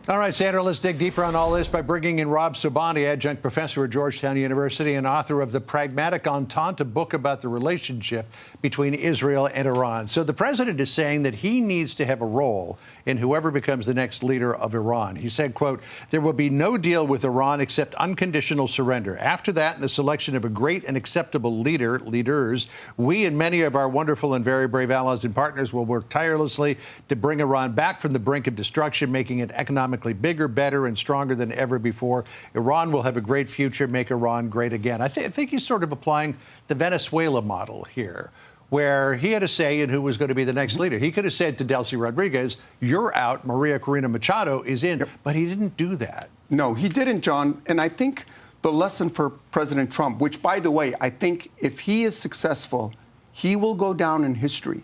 All right, Sandra, let's dig deeper on all this by bringing in Rob Sobhani, adjunct professor at Georgetown University and author of the Pragmatic Entente, a book about the relationship between Israel and Iran. So the president is saying that he needs to have a role in whoever becomes the next leader of Iran. He said, quote, "There will be no deal with Iran except unconditional surrender. After that, in the selection of a great and acceptable leaders, we and many of our wonderful and very brave allies and partners will work tirelessly to bring Iran back from the brink of destruction, making it economically bigger, better, and stronger than ever before. Iran will have a great future. Make Iran great again." I think he's sort of applying the Venezuela model here, where he had a say in who was going to be the next leader. He could have said to Delcy Rodriguez, "You're out, Maria Corina Machado is in." Yep. But he didn't do that. No, he didn't, John. And I think the lesson for President Trump, which, by the way, I think if he is successful, he will go down in history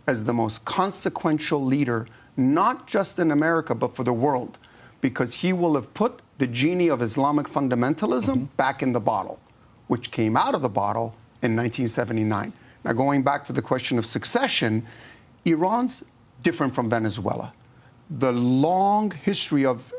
as the most consequential leader, not just in America, but for the world, because he will have put the genie of Islamic fundamentalism back in the bottle, which came out of the bottle in 1979. Now, going back to the question of succession, Iran's different from Venezuela. The long history of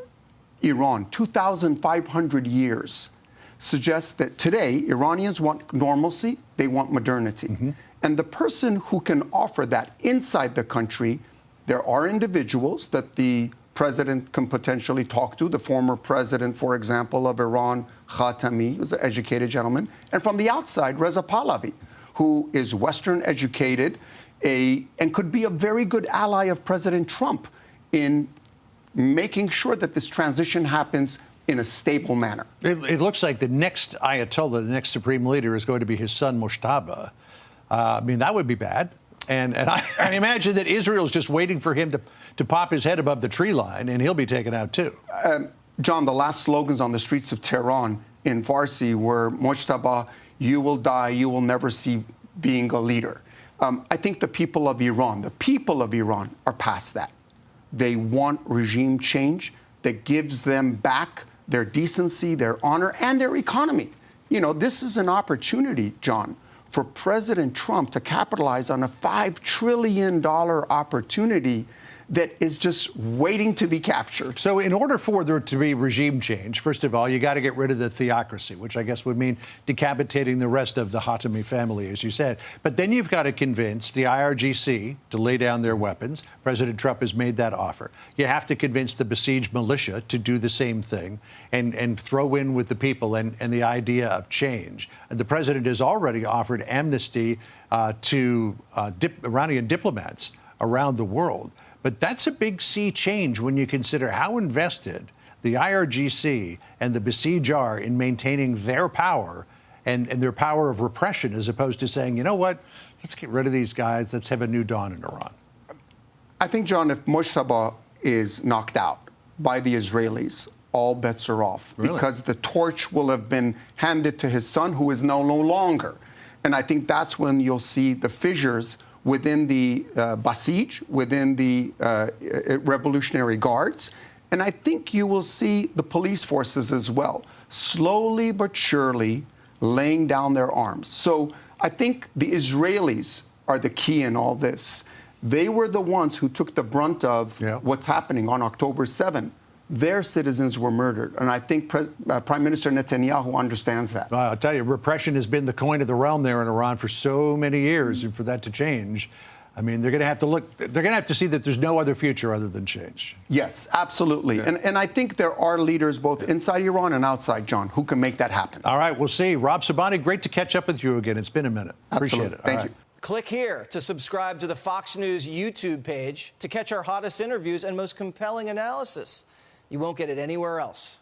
Iran, 2,500 years, suggests that today Iranians want normalcy, they want modernity. And the person who can offer that inside the country, there are individuals that the president can potentially talk to. The former president, for example, of Iran, Khatami, who's an educated gentleman. And from the outside, Reza Pahlavi, who is Western educated and could be a very good ally of President Trump in making sure that this transition happens in a stable manner. It looks like the next Ayatollah, the next supreme leader, is going to be his son, Mujtaba. I mean, that would be bad. And I imagine that Israel's just waiting for him to pop his head above the tree line, and he'll be taken out, too. John, the last slogans on the streets of Tehran in Farsi were, "Mujtaba, you will die, you will never see being a leader." I think the people of Iran are past that. They want regime change that gives them back their decency, their honor, and their economy. You know, this is an opportunity, John, for President Trump to capitalize on a $5 trillion opportunity that is just waiting to be captured. So in order for there to be regime change, first of all, you got to get rid of the theocracy, which I guess would mean decapitating the rest of the Khatami family, as you said. But then you've got to convince the IRGC to lay down their weapons. President Trump has made that offer. You have to convince the besieged militia to do the same thing and throw in with the people and the idea of change. And the president has already offered amnesty to Iranian diplomats around the world. But that's a big sea change when you consider how invested the IRGC and the besieged are in maintaining their power and their power of repression, as opposed to saying, you know what, let's get rid of these guys, let's have a new dawn in Iran. I think, John, if Mujtaba is knocked out by the Israelis, all bets are off. Really? Because the torch will have been handed to his son, who is now no longer. And I think that's when you'll see the fissures within the Basij, within the Revolutionary Guards. And I think you will see the police forces as well, slowly but surely laying down their arms. So I think the Israelis are the key in all this. They were the ones who took the brunt of what's happening on October 7th. Their citizens were murdered. And I think Prime Minister Netanyahu understands that. I'll tell you, repression has been the coin of the realm there in Iran for so many years. And for that to change, I mean, they're going to have to look, they're going to have to see that there's no other future other than change. Yes, absolutely. Yeah. And I think there are leaders both inside Iran and outside, John, who can make that happen. All right, we'll see. Rob Sobhani, great to catch up with you again. It's been a minute. Absolutely. Appreciate it. Thank you. Click here to subscribe to the Fox News YouTube page to catch our hottest interviews and most compelling analysis. You won't get it anywhere else.